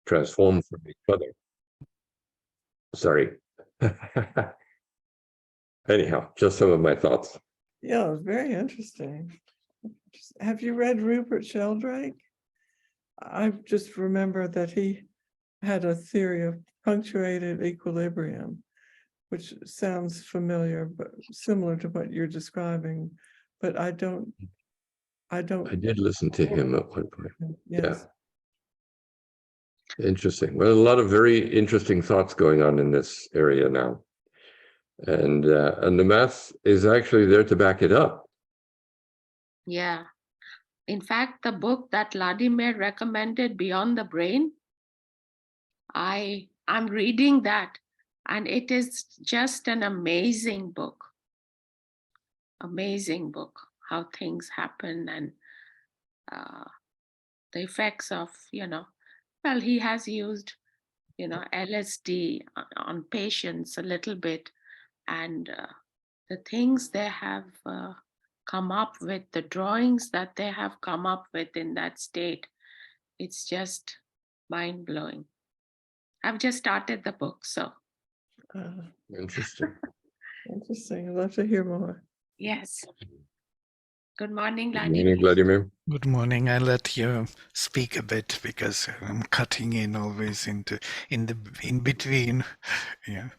transform from each other. Sorry. Anyhow, just some of my thoughts. Yeah, it was very interesting. Have you read Rupert Sheldrake? I just remember that he had a theory of punctuated equilibrium, which sounds familiar, but similar to what you're describing. But I did listen to him at one point. Yes. Yeah. Interesting. Well, a lot of very interesting thoughts going on in this area now. And the math is actually there to back it up. Yeah. In fact, the book that Vladimir recommended, Beyond the Brain, I'm reading that, and it is just an amazing book. Amazing book, how things happen and the effects of, well, he has used, LSD on patients a little bit, and the things they have come up with, the drawings that they have come up with in that state, it's just mind-blowing. I've just started the book, so. Interesting. Interesting. I'd love to hear more. Yes. Good morning, Good morning, Vladimir. Good morning. I let you speak a bit because I'm cutting in always in between. Yeah.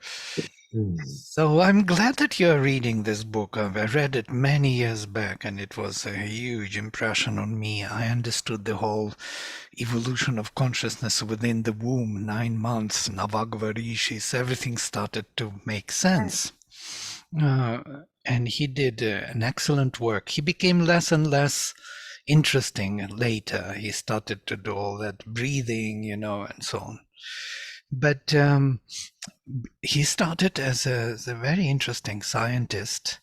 So I'm glad that you're reading this book. I read it many years back and it was a huge impression on me. I understood the whole evolution of consciousness within the womb, 9 months, Navagva Rishis, everything started to make sense. And he did an excellent work. He became less and less interesting later. He started to do all that breathing, and so on. But he started as a very interesting scientist.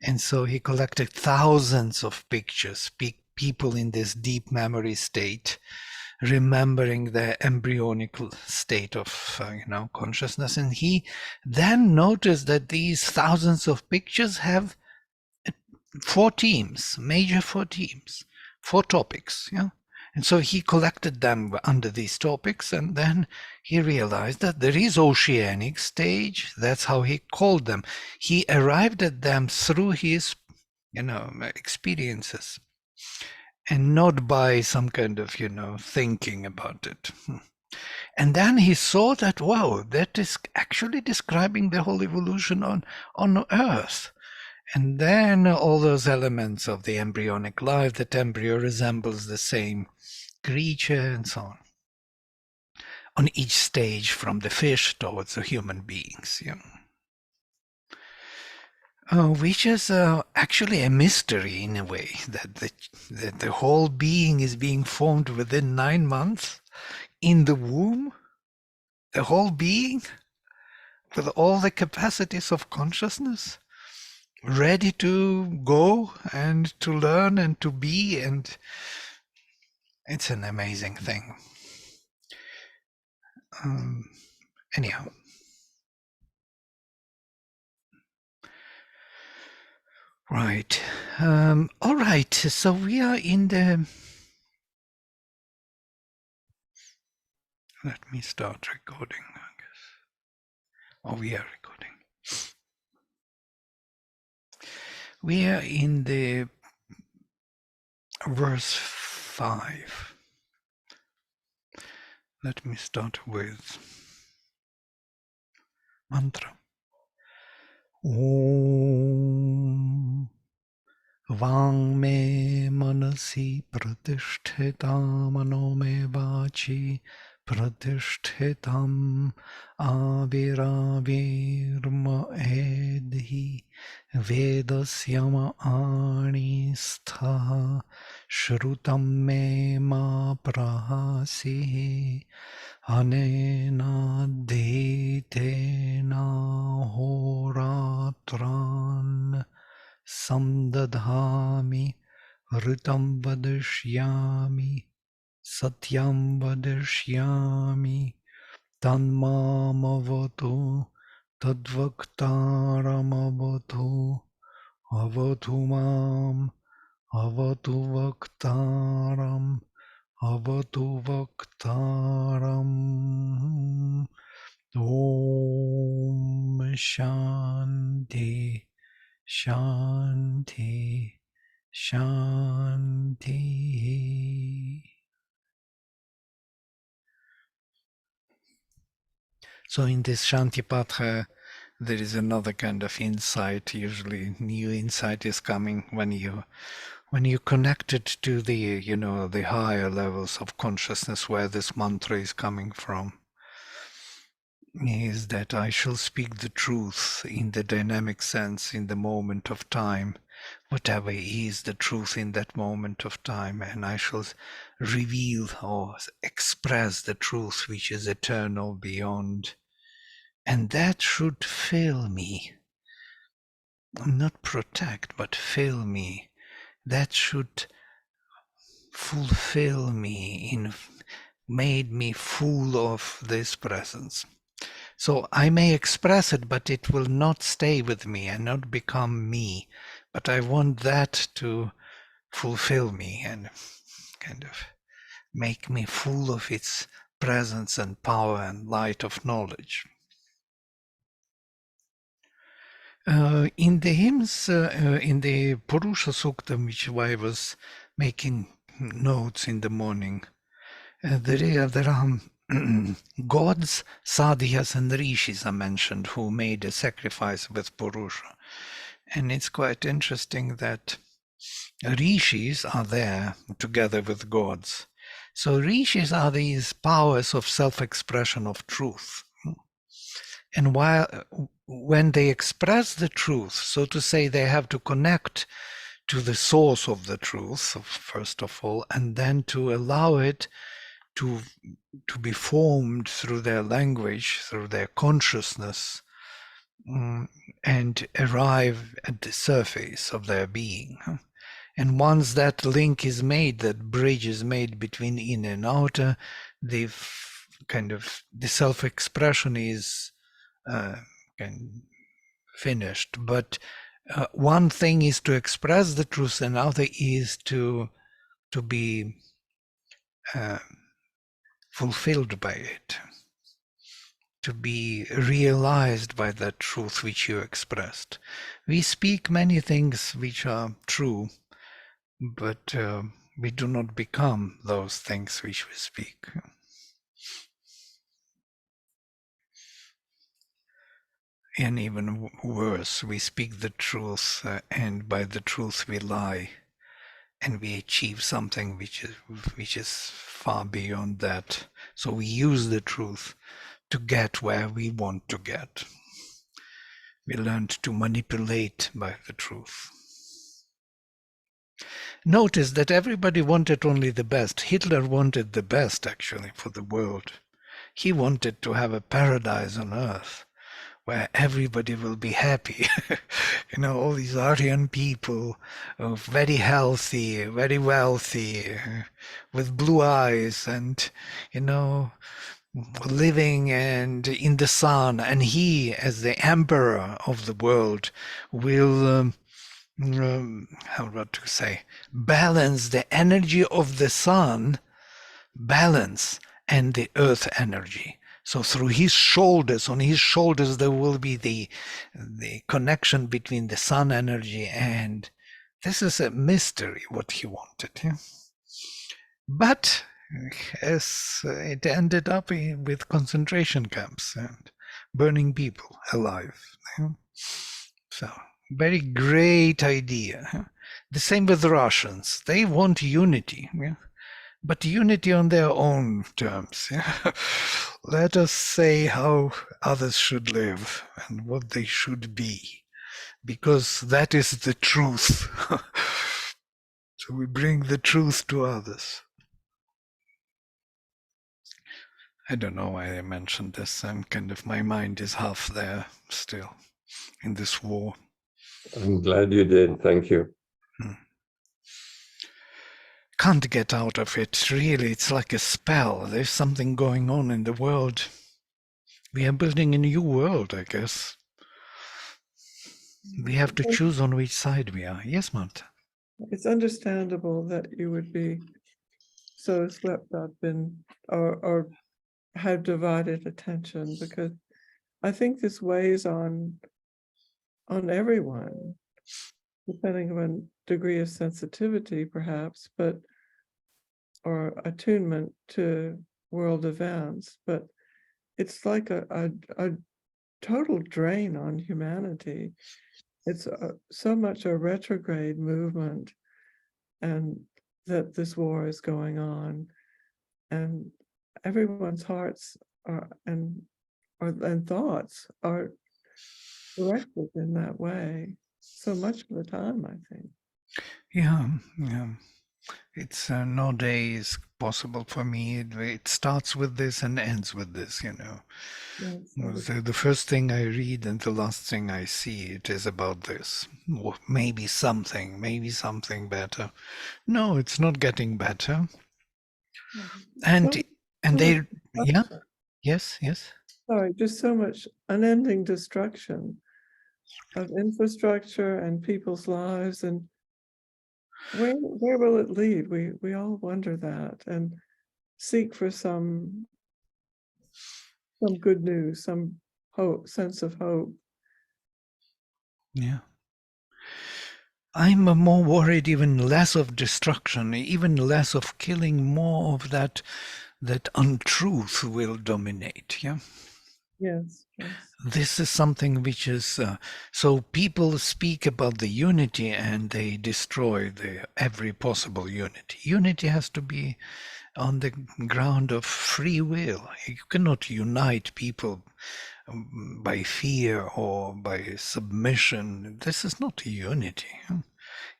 And so he collected thousands of pictures, people in this deep memory state, remembering the embryonic state of consciousness. And he then noticed that these thousands of pictures have 4 themes, major 4 themes, 4 topics. And so he collected them under these topics, and then he realized that there is oceanic stage. That's how he called them. He arrived at them through his experiences, and not by some kind of thinking about it. And then he saw that, wow, that is actually describing the whole evolution on Earth. And then all those elements of the embryonic life, that embryo resembles the same creature and so on each stage, from the fish towards the human beings, which is actually a mystery in a way, that the whole being is being formed within 9 months in the womb, the whole being with all the capacities of consciousness, ready to go and to learn and to be, and it's an amazing thing. Anyhow. Right. All right. So we are in the... Let me start recording, I guess. Oh, we are recording. We are in the verse 5. Let me start with mantra. Om Vang me manasi pratisthita mano me vachi pratishthitam aviravirma edhi vedasyama ani stha shrutam me ma prahasi anena dhetena horatran samdadhami ritam vadishyami satyam vadishyami tanmamavatu tadvaktaramavatu avatu mam avatu vaktaram avatu vaktaram Shanti, Shanti, Shanti. So in this Shantipatha, there is another kind of insight. Usually new insight is coming when you connect it to the, the higher levels of consciousness where this mantra is coming from. Is that I shall speak the truth in the dynamic sense in the moment of time, whatever is the truth in that moment of time, and I shall reveal or express the truth which is eternal beyond. And that should fill me, not protect, but fill me. That should fulfill me, made me full of this presence. So I may express it, but it will not stay with me and not become me. But I want that to fulfill me and kind of make me full of its presence and power and light of knowledge. In the hymns, in the Purusha Sukta, which I was making notes in the morning, there are gods, sadhyas and rishis are mentioned who made a sacrifice with Purusha. And it's quite interesting that rishis are there together with gods. So rishis are these powers of self-expression of truth. And when they express the truth, so to say, they have to connect to the source of the truth, first of all, and then to allow it to be formed through their language, through their consciousness, and arrive at the surface of their being. And once that link is made, that bridge is made between inner and outer, the self-expression is finished. But one thing is to express the truth, and another is to be fulfilled by it, to be realized by that truth which you expressed. We speak many things which are true, but we do not become those things which we speak. And even worse, we speak the truth, and by the truth we lie, and we achieve something which is far beyond that. So we use the truth to get where we want to get. We learned to manipulate by the truth. Notice that everybody wanted only the best. Hitler wanted the best, actually, for the world. He wanted to have a paradise on earth where everybody will be happy. All these Aryan people, very healthy, very wealthy, with blue eyes, and, living and in the sun. And he, as the emperor of the world, will, balance the energy of the sun, and the earth energy. So through his shoulders, on his shoulders, there will be the connection between the sun energy, and this is a mystery what he wanted. Yeah? But as it ended up with concentration camps and burning people alive. Yeah? So very great idea. The same with the Russians. They want unity. Yeah? But unity on their own terms. Yeah? Let us say how others should live and what they should be, because that is the truth. So we bring the truth to others. I don't know why I mentioned this. My mind is half there still in this war. I'm glad you did. Thank you. Can't get out of it, really. It's like a spell. There's something going on in the world. We are building a new world, I guess. We have to choose on which side we are. Yes, Marta? It's understandable that you would be so swept up in or have divided attention, because I think this weighs on everyone, depending on degree of sensitivity, perhaps, but or attunement to world events. But it's like a total drain on humanity. It's so much a retrograde movement, and that this war is going on, and everyone's hearts and thoughts are directed in that way so much of the time, I think. Yeah, yeah. It's no day is possible for me. It starts with this and ends with this, you know. Yes, The first thing I read and the last thing I see, it is about this. Or maybe something better. No, it's not getting better. And so they, yeah, destruction. yes. Sorry, just so much unending destruction of infrastructure and people's lives, and where will it lead? We all wonder that and seek for some good news, some hope, sense of hope. Yeah. I'm more worried, even less of destruction, even less of killing, more of that untruth will dominate. Yeah. Yes. This is something which is so people speak about the unity and they destroy every possible unity. Unity has to be on the ground of free will. You cannot unite people by fear or by submission. This is not unity.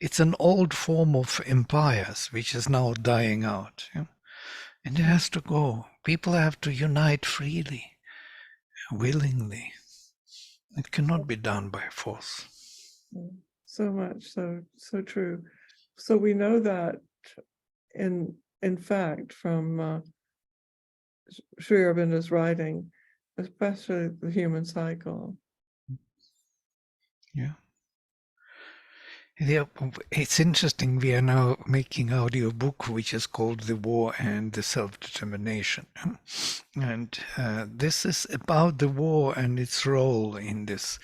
It's an old form of empires which is now dying out. And it has to go. People have to unite freely, willingly. It cannot be done by force. So much, so true. So we know that in fact from Sri Aurobindo's writing, especially the human cycle. Yeah. Yeah, it's interesting. We are now making audio book which is called "The War and the Self-Determination," and this is about the war and its role in this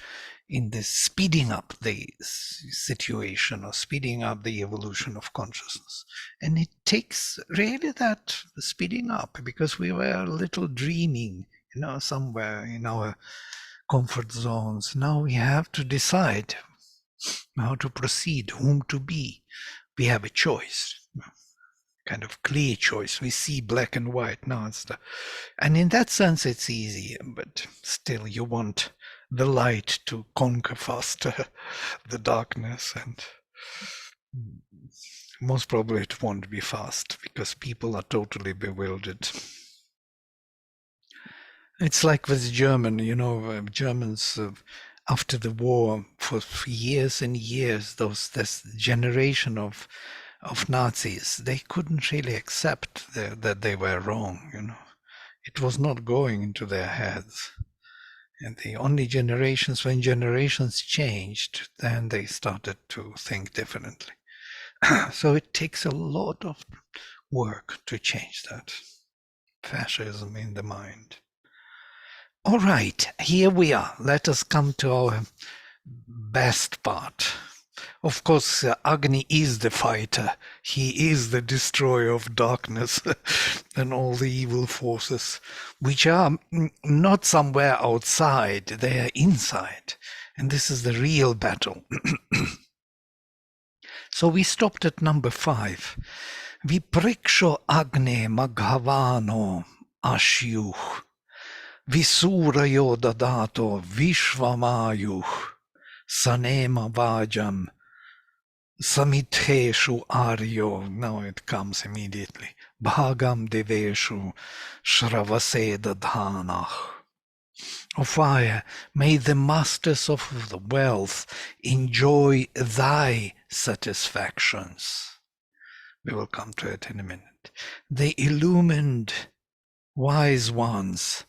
speeding up the situation or speeding up the evolution of consciousness. And it takes really that speeding up, because we were a little dreaming, somewhere in our comfort zones. Now we have to decide how to proceed, whom to be. We have a choice, kind of clear choice. We see black and white now. And in that sense, it's easy, but still you want the light to conquer faster the darkness, and most probably it won't be fast because people are totally bewildered. It's like with German, Germans after the war for years and years, this generation of Nazis, they couldn't really accept that they were wrong. It was not going into their heads. And the only when generations changed, then they started to think differently. So it takes a lot of work to change that. Fascism in the mind. All right, here we are. Let us come to our best part. Of course, Agni is the fighter. He is the destroyer of darkness and all the evil forces, which are not somewhere outside, they are inside. And this is the real battle. So we stopped at number 5. Vipriksho Agne Maghavano Ashyuh. Visurayo Dadato Vishvamayuh. Sanema Vajam Samitheshu Aryo, now it comes immediately. Bhagam Deveshu Shravase Dadhanah. O fire, may the masters of the wealth enjoy thy satisfactions. We will come to it in a minute. The illumined wise ones,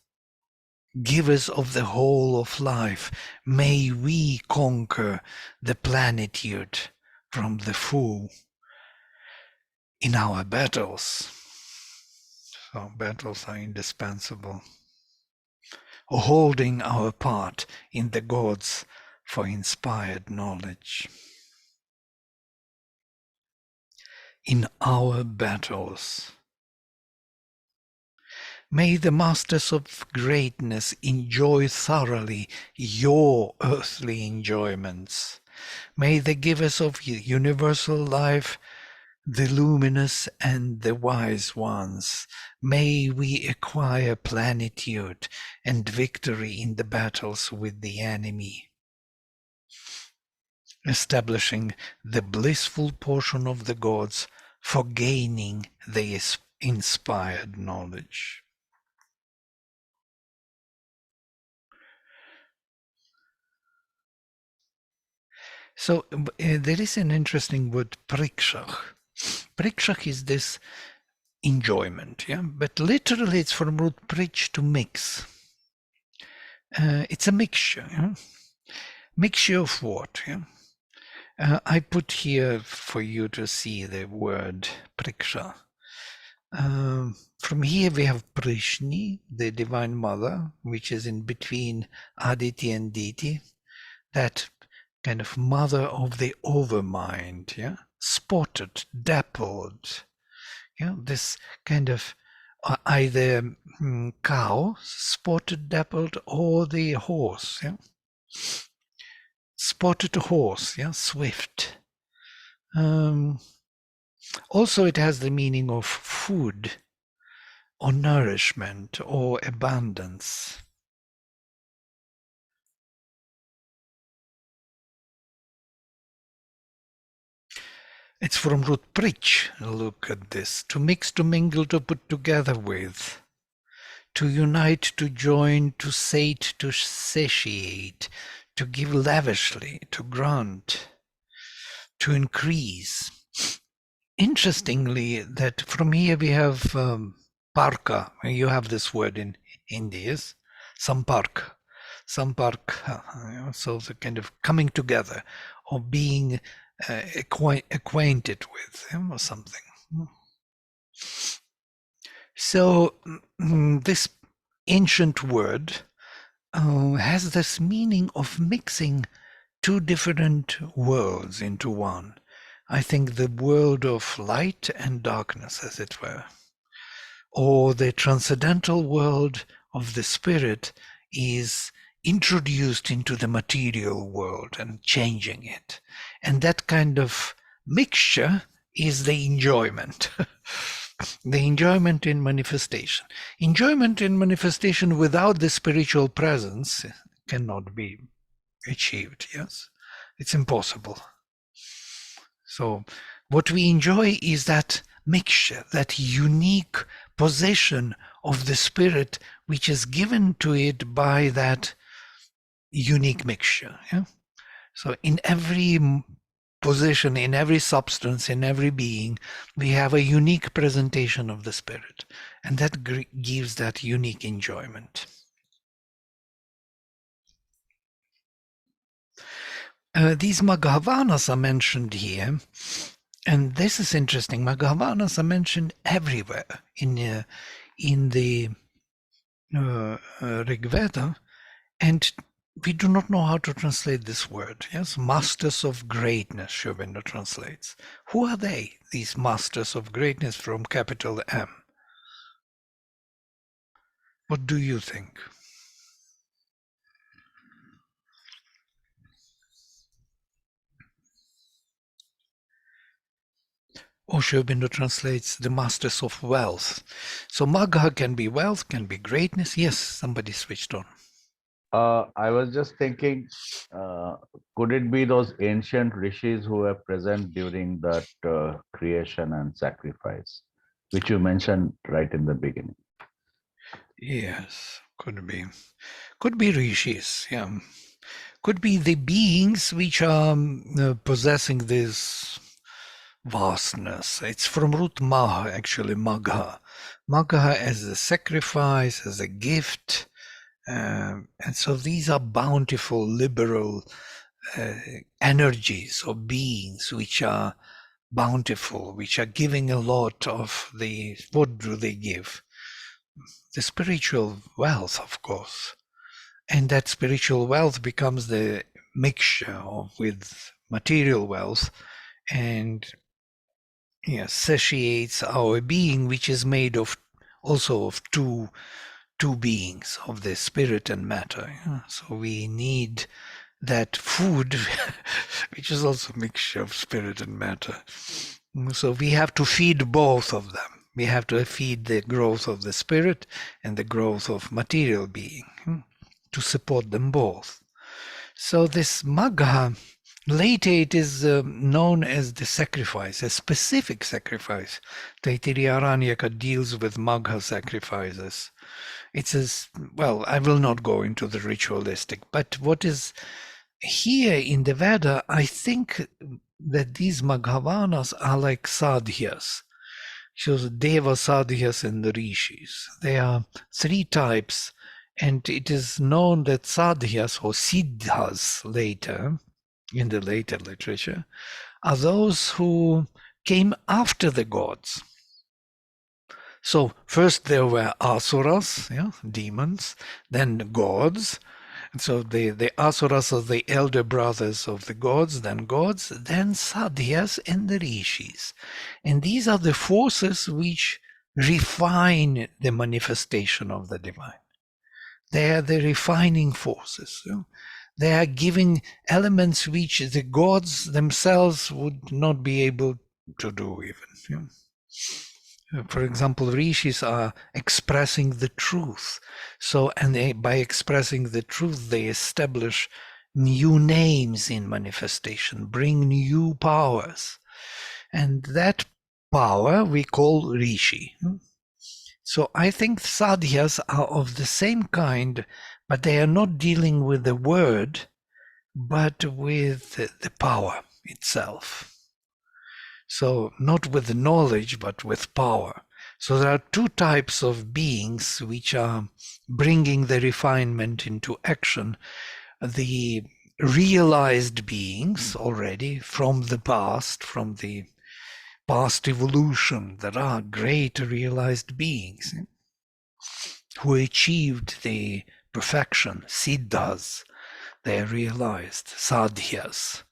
givers of the whole of life, may we conquer the plenitude from the fool in our battles. So battles are indispensable. holding our part in the gods for inspired knowledge. In our battles, may the masters of greatness enjoy thoroughly your earthly enjoyments. May the givers of universal life, the luminous and the wise ones, may we acquire plenitude and victory in the battles with the enemy, establishing the blissful portion of the gods for gaining the inspired knowledge. So there is an interesting word, prikshach. Prikshach is this enjoyment, yeah, but literally it's from root prich, to mix. It's a mixture, yeah? Mixture of what? Yeah? I put here for you to see the word priksha. From here we have Prishni, the Divine Mother, which is in between Aditi and Diti, that kind of mother of the overmind, yeah, spotted, dappled, yeah, this kind of either cow, spotted, dappled, or the horse, yeah, spotted horse, yeah, swift. Also, it has the meaning of food, or nourishment, or abundance. It's from root prich. Look at this. To mix, to mingle, to put together with. To unite, to join, to sate, to satiate. To give lavishly, to grant. To increase. Interestingly, that from here we have parka. You have this word in Hindi, yes? Sampark. Sampark. So the kind of coming together, or being acquainted with him, or something. So this ancient word has this meaning of mixing two different worlds into one. I think the world of light and darkness, as it were, or the transcendental world of the spirit is introduced into the material world and changing it. And that kind of mixture is the enjoyment. The enjoyment in manifestation. Enjoyment in manifestation without the spiritual presence cannot be achieved, yes? It's impossible. So what we enjoy is that mixture, that unique possession of the spirit which is given to it by that unique mixture. Yeah? So in every position, in every substance, in every being, we have a unique presentation of the spirit, and that gives that unique enjoyment. These Magavanas are mentioned here, and this is interesting. Magavanas are mentioned everywhere in the Rig Veda, and we do not know how to translate this word. Yes, masters of greatness, Sri Aurobindo translates. Who are they, these masters of greatness from capital M? What do you think? Or Sri Aurobindo translates the masters of wealth. So Magha can be wealth, can be greatness. Yes, somebody switched on. I was just thinking, could it be those ancient rishis who were present during that creation and sacrifice, which you mentioned right in the beginning? Yes, could be. Could be rishis, yeah. Could be the beings which are possessing this vastness. It's from root Maha, actually, Magha. Magha as a sacrifice, as a gift. And so these are bountiful, liberal energies or beings which are bountiful, which are giving a lot of the, what do they give? The spiritual wealth, of course. And that spiritual wealth becomes the mixture with material wealth and satiates our being, which is made of also of two beings, of the spirit and matter. So we need that food, which is also a mixture of spirit and matter. So we have to feed both of them. We have to feed the growth of the spirit and the growth of material being to support them both. So this Magha, later it is known as the sacrifice, a specific sacrifice. Taittiriya Aranyaka deals with Magha sacrifices. It says, well, I will not go into the ritualistic, but what is here in the Veda, I think that these Maghavanas are like sadhyas. Shows Deva sadhyas and the rishis. They are three types, and it is known that sadhyas or siddhas later, in the later literature, are those who came after the gods. So first there were asuras, demons, then gods. And so the asuras are the elder brothers of the gods, then sadhyas and the rishis. And these are the forces which refine the manifestation of the divine. They are the refining forces. They are giving elements which the gods themselves would not be able to do even. For example, rishis are expressing the truth. So, and by expressing the truth, they establish new names in manifestation, bring new powers. And that power we call rishi. So I think sadhyas are of the same kind, but they are not dealing with the word, but with the power itself. So not with knowledge, but with power. So there are two types of beings which are bringing the refinement into action. The realized beings already from the past evolution. There are great realized beings who achieved the perfection, siddhas. They are realized, sadhyas.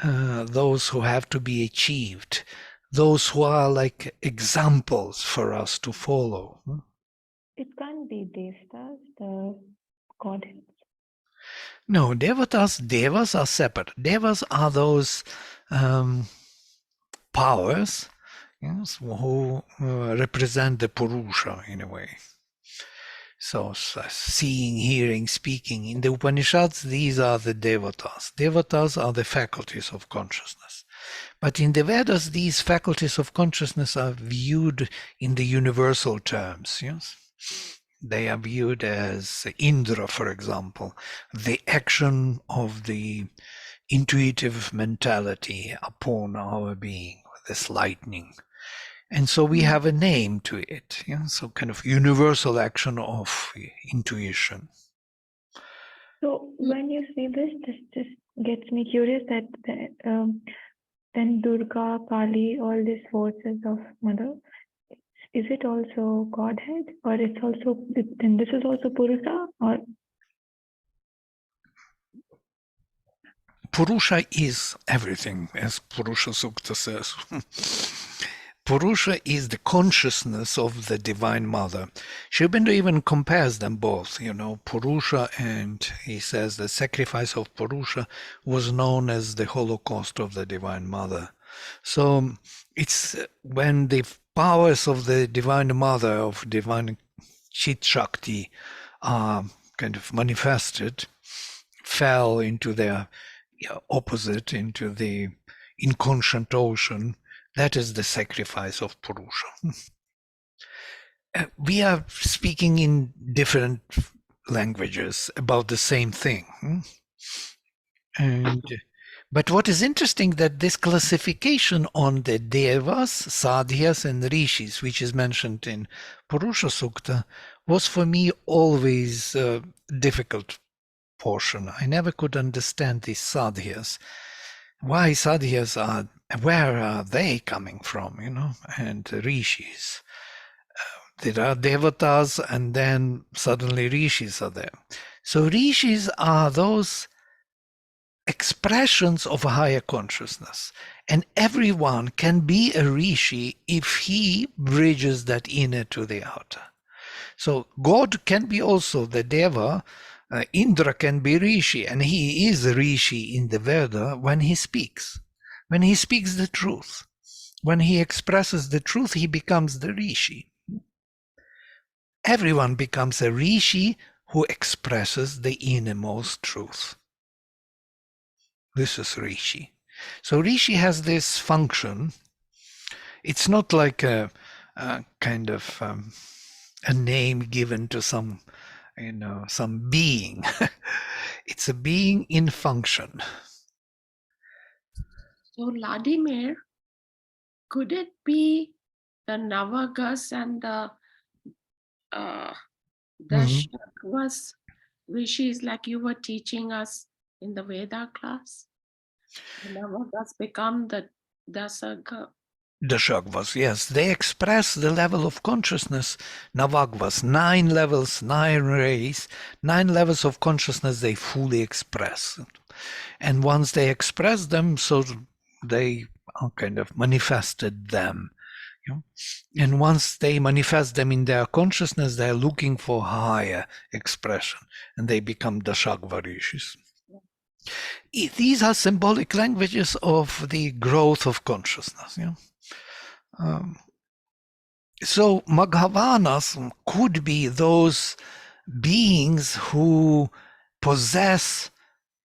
Those who have to be achieved, those who are like examples for us to follow. It can't be devas, the godheads. No, devas are separate. Devas are those powers, yes, who represent the Purusha in a way. So seeing, hearing, speaking. In the Upanishads, these are the devatas. Devatas are the faculties of consciousness. But in the Vedas, these faculties of consciousness are viewed in the universal terms. Yes, they are viewed as Indra, for example, the action of the intuitive mentality upon our being, this lightning. And so we have a name to it, so kind of universal action of intuition. So when you say this just gets me curious that then Durga, Kali, all these forces of Mother, is it also Godhead, or it's also, then this is also Purusha, or? Purusha is everything, as Purusha Sukta says. Purusha is the consciousness of the Divine Mother. Sri Aurobindo even compares them both, Purusha, and he says the sacrifice of Purusha was known as the Holocaust of the Divine Mother. So it's when the powers of the Divine Mother, of Divine Chit Shakti, are kind of manifested, fell into their opposite, into the inconscient ocean. That is the sacrifice of Purusha. We are speaking in different languages about the same thing. But what is interesting that this classification on the devas, sadhyas, and rishis, which is mentioned in Purusha Sukta, was for me always a difficult portion. I never could understand these sadhyas. Why sadhyas are, where are they coming from, and rishis. There are devatas and then suddenly rishis are there. So rishis are those expressions of a higher consciousness. And everyone can be a rishi if he bridges that inner to the outer. So God can be also the Deva. Indra can be rishi, and he is a rishi in the Veda when he speaks the truth. When he expresses the truth, he becomes the rishi. Everyone becomes a rishi who expresses the innermost truth. This is rishi. So rishi has this function. It's not like a kind of a name given to some being. It's a being in function. So Vladimir, could it be the Navagas and the Shakvas rishis like you were teaching us in the Veda class? The Navagas become the Dasaga. Dashagvas, yes, they express the level of consciousness. Navagvas, 9 levels, 9 rays, 9 levels of consciousness they fully express. And once they express them, so they kind of manifested them. You know? And once they manifest them in their consciousness, they're looking for higher expression, and they become Dashagva rishis. These are symbolic languages of the growth of consciousness. You know? So Madhavanas could be those beings who possess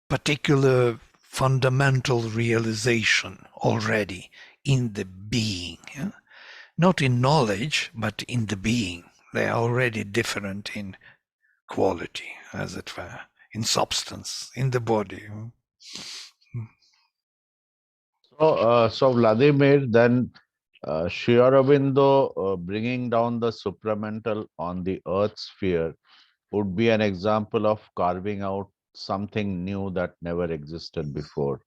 particular fundamental realization already in the being. Yeah? Not in knowledge, but in the being. They are already different in quality, as it were, in substance, in the body. So Vladimir, then Sri Aurobindo bringing down the supramental on the earth sphere would be an example of carving out something new that never existed before.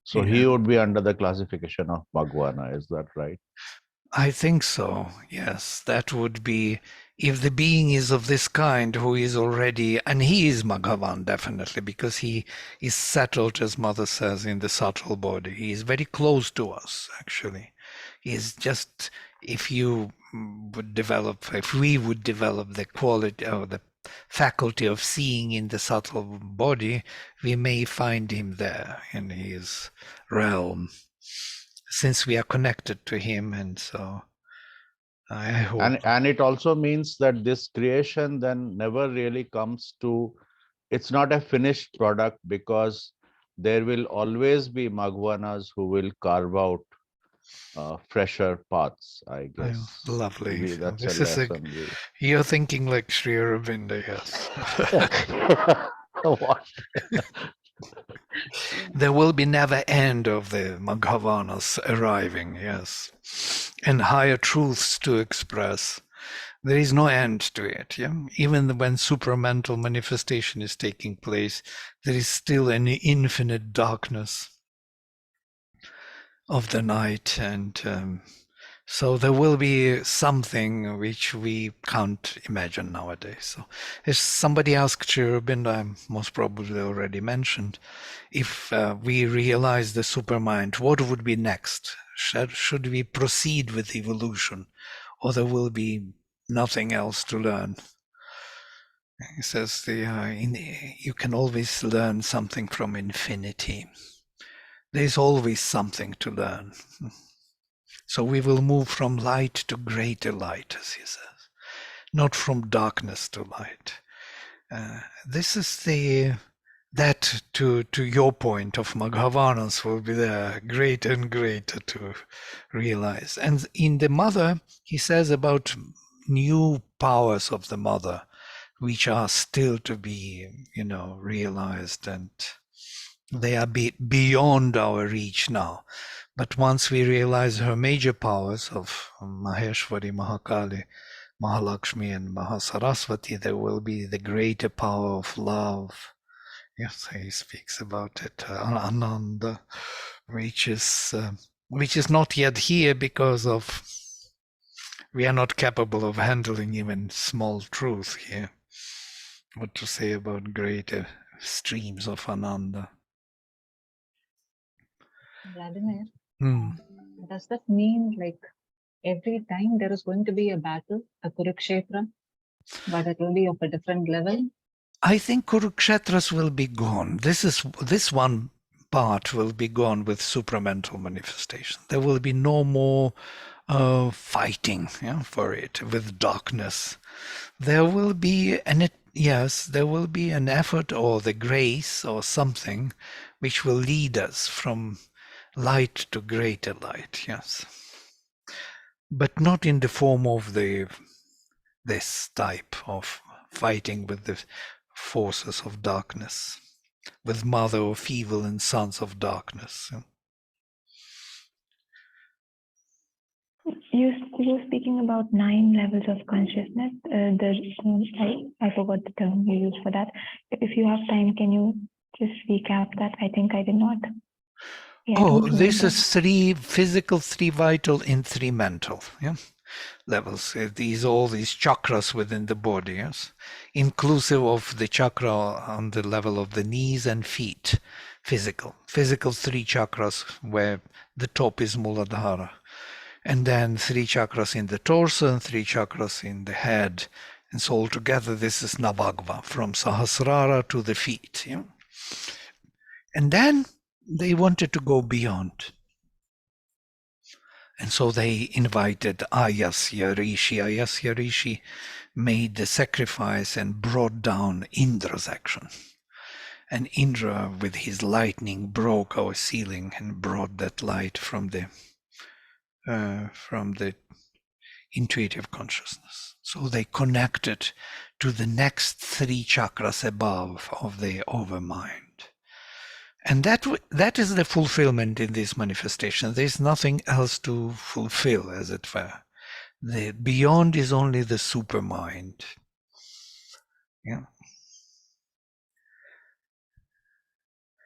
So he would be under the classification of Bhagwana, is that right? I think so, yes. That would be, if the being is of this kind who is already, and he is Bhagavan definitely, because he is settled, as Mother says, in the subtle body. He is very close to us, actually. He is just, if we would develop the quality or the faculty of seeing in the subtle body, we may find him there in his realm, since we are connected to him. And so I hope. And it also means that this creation then never really comes to, it's not a finished product, because there will always be Magwanas who will carve out fresher paths, I guess. Lovely. Maybe that's This a is lesson. You're thinking like Sri Aurobindo, yes. What? There will be never end of the Madhavanas arriving, yes, and higher truths to express. There is no end to it. Yeah, even when supramental manifestation is taking place, there is still an infinite darkness of the night, and so there will be something which we can't imagine nowadays. So, as somebody asked Cherubin, I most probably already mentioned, if we realize the supermind, what would be next? Should we proceed with evolution, or there will be nothing else to learn? He says you can always learn something from infinity. There's always something to learn. So we will move from light to greater light, as he says, not from darkness to light. This is that to your point of Madhavanas will be there, greater and greater to realize. And in the mother, he says about new powers of the mother, which are still to be, realized, and they are beyond our reach now. But once we realize her major powers of Maheshwari, Mahakali, Mahalakshmi, and Mahasaraswati, there will be the greater power of love. Yes, he speaks about it, Ananda, which is not yet here because of we are not capable of handling even small truth here. what to say about greater streams of Ananda. Vladimir, Hmm. does that mean like every time there is going to be a battle, a Kurukshetra, but it will be of a different level? I think Kurukshetras will be gone. This one part will be gone with supramental manifestation. There will be no more fighting for it with darkness. There will be there will be an effort or the grace or something which will lead us from light to greater light. Yes, but not in the form of this type of fighting with the forces of darkness, with mother of evil and sons of darkness. You were speaking about 9 levels of consciousness. I forgot the term you used for that. If you have time, can you just recap that? I think I did not. Yeah, I Oh, don't this remember. is 3 physical, 3 vital, and 3 mental. Yeah, levels. All these chakras within the body, yes, inclusive of the chakra on the level of the knees and feet. Physical 3 chakras, where the top is Muladhara, and then 3 chakras in the torso and 3 chakras in the head. And so altogether, this is Navagva, from Sahasrara to the feet. Yeah? And then they wanted to go beyond. And so they invited Ayasya Rishi. Ayasya Rishi made the sacrifice and brought down Indra's action. And Indra, with his lightning, broke our ceiling and brought that light from the intuitive consciousness. So they connected to the next 3 chakras above of the overmind. And that is the fulfillment in this manifestation. There's nothing else to fulfill, as it were. The beyond is only the supermind. Yeah.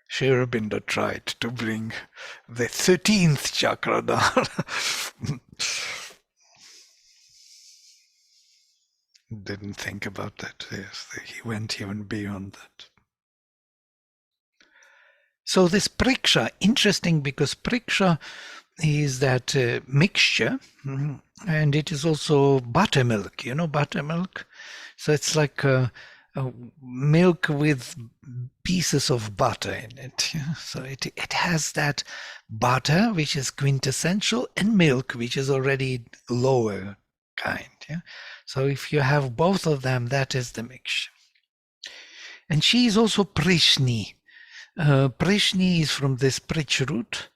Sri Aurobindo tried to bring the 13th chakra down. Didn't think about that. Yes, he went even beyond that. So this priksha, interesting because priksha is that mixture, and it is also buttermilk, buttermilk. So it's like milk with pieces of butter in it. Yeah? So it has that butter, which is quintessential, and milk, which is already lower kind. Yeah? So if you have both of them, that is the mixture. And she is also Prishni. Prishni is from this Prich root.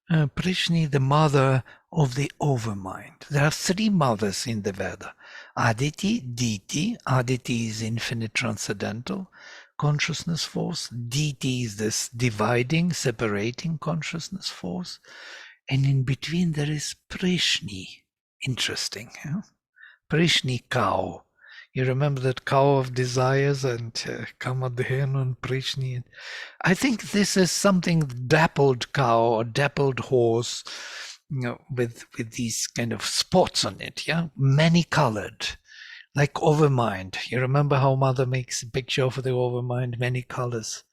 Prishni, the mother of the overmind. There are 3 mothers in the Veda. Aditi, Diti. Aditi is infinite transcendental consciousness force. Diti is this dividing, separating consciousness force. And in between there is Prishni. Interesting. Yeah? Prishni, cow. You remember that cow of desires and Kamadhen and Prishni. I think this is something dappled cow or dappled horse, with these kind of spots on it, yeah, many colored, like overmind. You remember how Mother makes a picture of the overmind, many colors.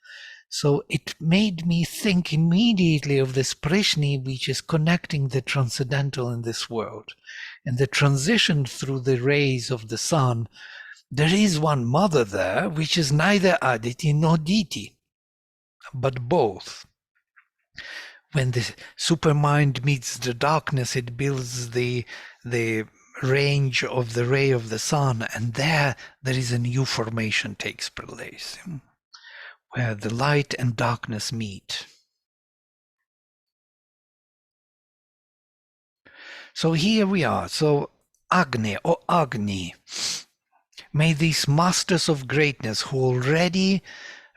So it made me think immediately of this Prishni, which is connecting the transcendental in this world. And the transition through the rays of the sun, there is one mother there, which is neither Aditi nor Diti, but both. When the supermind meets the darkness, it builds the range of the ray of the sun, and there is a new formation takes place, where the light and darkness meet. So here we are. So Agni or Agni, may these masters of greatness who already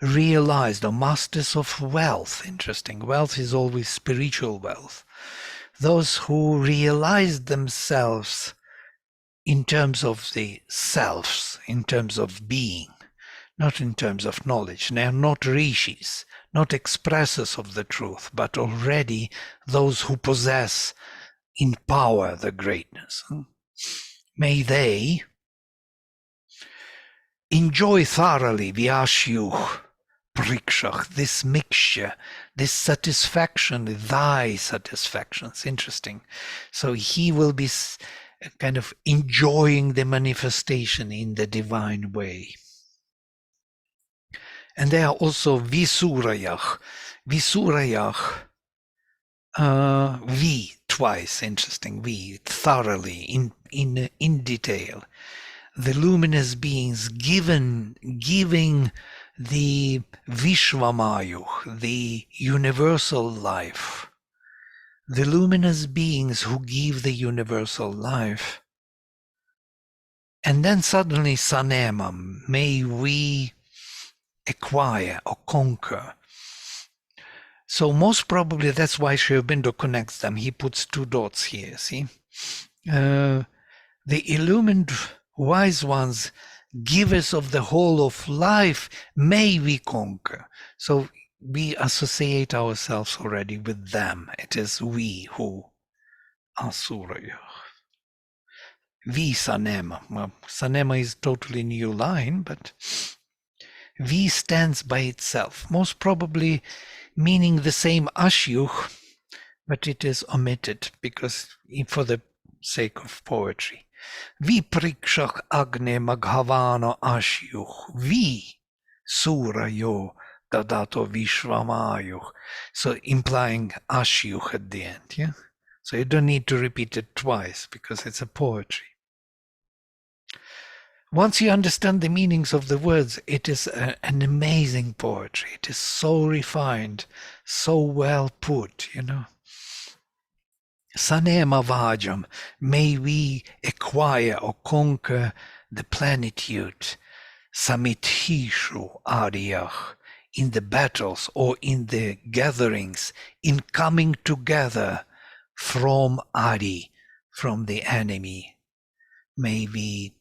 realized, or masters of wealth, interesting, wealth is always spiritual wealth, those who realized themselves in terms of the selves, in terms of being, not in terms of knowledge. They are not rishis, not expressors of the truth, but already those who possess in power the greatness. May they enjoy thoroughly Vyashyuh Prikshach, this mixture, this satisfaction, thy satisfaction. It's interesting. So he will be kind of enjoying the manifestation in the divine way. And there are also Visurayach. Visurayach, V twice, interesting, V, thoroughly, in detail. The luminous beings giving the Vishwamayuh, the universal life. The luminous beings who give the universal life. And then suddenly Sanemam, may we acquire or conquer. So most probably that's why Sri Aurobindo connects them. He puts two dots here, see? The illumined wise ones, givers of the whole of life, may we conquer. So we associate ourselves already with them. It is we who are Suraya. Vi Sanema. Well, Sanema is totally new line, but V stands by itself, most probably meaning the same Ashyuh, but it is omitted because for the sake of poetry. Vi prikshach agne maghavano Ashyuh, vi surayo dadato vishvamayuh. So implying Ashyuh at the end, yeah? So you don't need to repeat it twice because it's a poetry. Once you understand the meanings of the words, it is an amazing poetry. It is so refined, so well put, you know. Sanema Vajam, may we acquire or conquer the plenitude. Samithishu Ariyach, in the battles or in the gatherings, in coming together from Adi, from the enemy. May we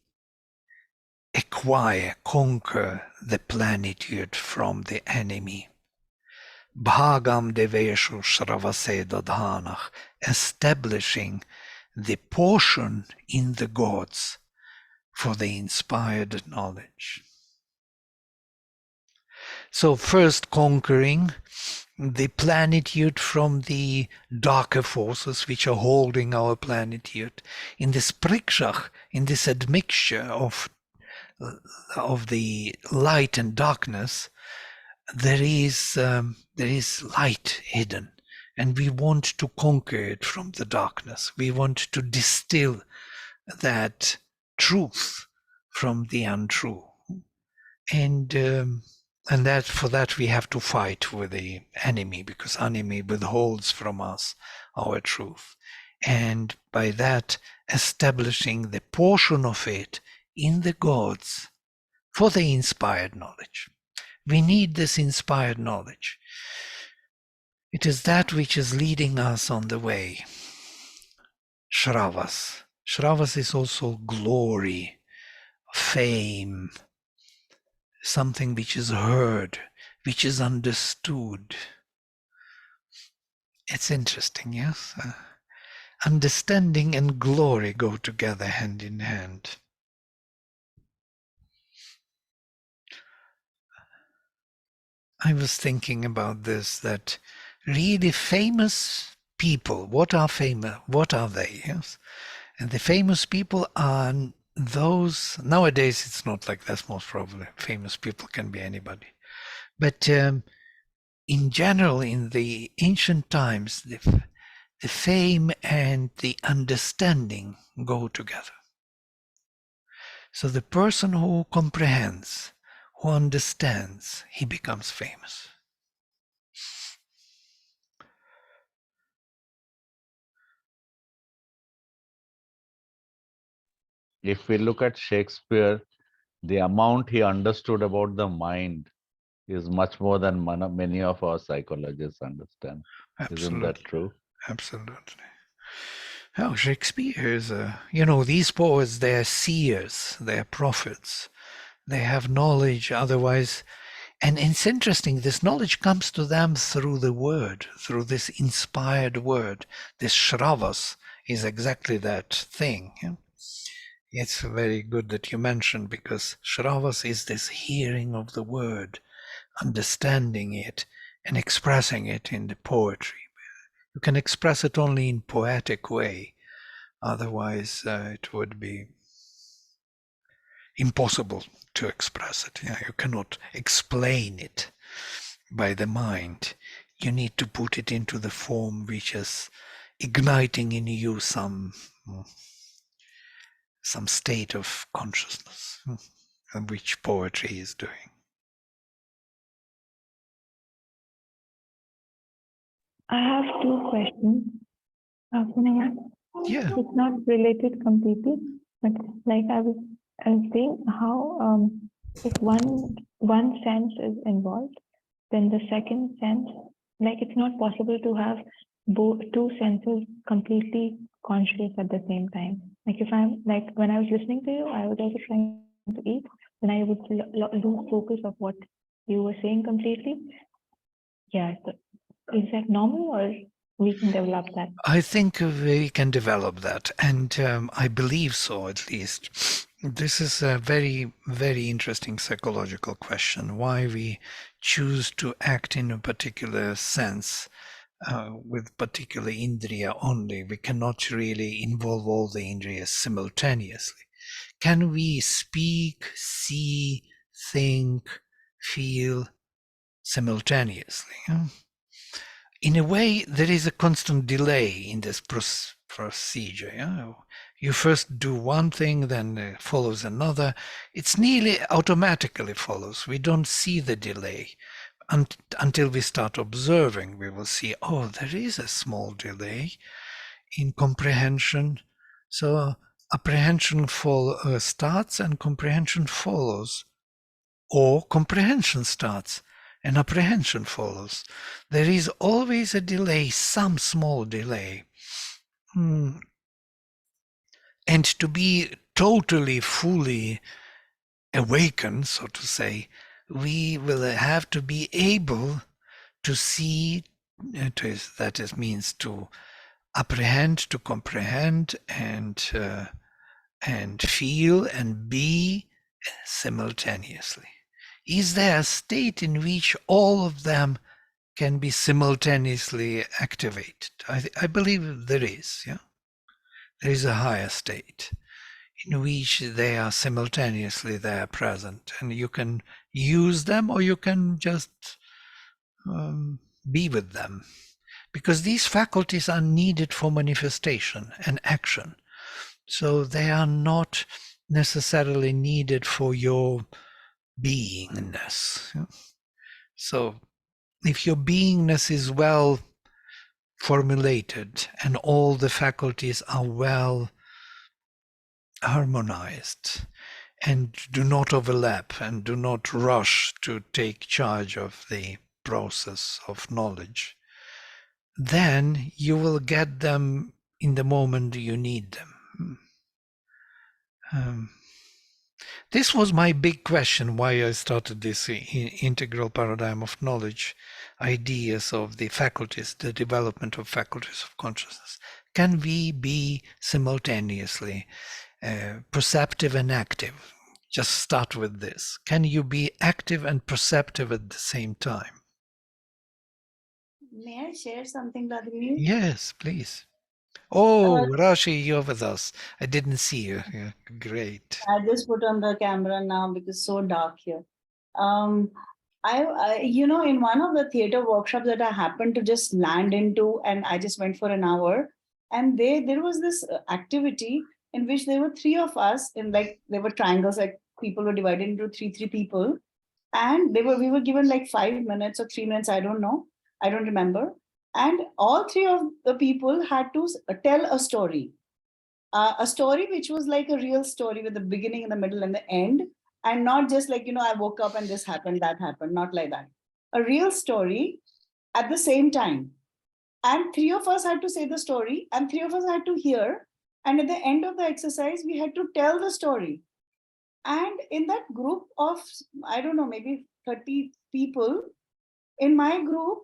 acquire, conquer the plenitude from the enemy. Bhagam deveshu shravase dadhanach, establishing the portion in the gods for the inspired knowledge. So first conquering the plenitude from the darker forces which are holding our plenitude. In this prikshach, in this admixture of the light and darkness, there is light hidden, and we want to conquer it from the darkness. We want to distill that truth from the untrue, and that for that we have to fight with the enemy, because enemy withholds from us our truth, and by that establishing the portion of it in the gods for the inspired knowledge. We need this inspired knowledge. It is that which is leading us on the way. Shravas. Shravas is also glory, fame, something which is heard, which is understood. It's interesting, yes? Understanding and glory go together hand in hand. I was thinking about this, that really famous people, what are famous? What are they? Yes? And the famous people are those, nowadays it's not like that, most probably. Famous people can be anybody. But in general, in the ancient times, the fame and the understanding go together. So the person who comprehends, who understands, he becomes famous. If we look at Shakespeare, the amount he understood about the mind is much more than many of our psychologists understand. Absolutely. Isn't that true? Absolutely. Oh, Shakespeare is these poets, they're seers, they're prophets. They have knowledge otherwise. And it's interesting, this knowledge comes to them through the word, through this inspired word. This Shravas is exactly that thing. It's very good that you mentioned, because Shravas is this hearing of the word, understanding it, and expressing it in the poetry. You can express it only in poetic way. Otherwise, it would be impossible to express it. Yeah, you cannot explain it by the mind. You need to put it into the form which is igniting in you some state of consciousness, which poetry is doing. I have two questions. Can I ask? Yeah. It's not related completely, but like I was saying how if one sense is involved, then the second sense, like it's not possible to have both two senses completely conscious at the same time. Like if I'm like when I was listening to you, I was also trying to eat, then I would lose focus of what you were saying completely. Yeah, so is that normal or we can develop that? I think we can develop that, and I believe so, at least. This is a very, very interesting psychological question, why we choose to act in a particular sense with particular indriya only. We cannot really involve all the indriyas simultaneously. Can we speak, see, think, feel simultaneously? In a way, there is a constant delay in this procedure. You first do one thing, then follows another. It's nearly automatically follows. We don't see the delay until we start observing. We will see, oh, there is a small delay in comprehension. So apprehension starts and comprehension follows, or comprehension starts and apprehension follows. There is always a delay, some small delay. And to be totally, fully awakened, so to say, we will have to be able to see, that means to apprehend, to comprehend, and feel and be simultaneously. Is there a state in which all of them can be simultaneously activated? I believe there is. Yeah, there is a higher state in which they are simultaneously there present, and you can use them or you can just be with them, because these faculties are needed for manifestation and action. So they are not necessarily needed for your beingness. So if your beingness is well formulated and all the faculties are well harmonized and do not overlap and do not rush to take charge of the process of knowledge, then you will get them in the moment you need them. This was my big question, why I started this integral paradigm of knowledge, ideas of the faculties, the development of faculties of consciousness. Can we be simultaneously perceptive and active? Just start with this. Can you be active and perceptive at the same time? May I share something, Vladimir? Yes, please. Oh, Rashi, you're with us. I didn't see you. Yeah, great. I just put on the camera now because it's so dark here. I, in one of the theater workshops that I happened to just land into, and I just went for an hour, and there was this activity in which there were three of us, in like there were triangles, like people were divided into three people, and we were given like 5 minutes or 3 minutes, I don't know, I don't remember, and all three of the people had to tell a story which was like a real story with the beginning and the middle and the end, and not just like, I woke up and this happened, that happened, not like that. A real story at the same time. And three of us had to say the story and three of us had to hear. And at the end of the exercise, we had to tell the story. And in that group of, I don't know, maybe 30 people, in my group,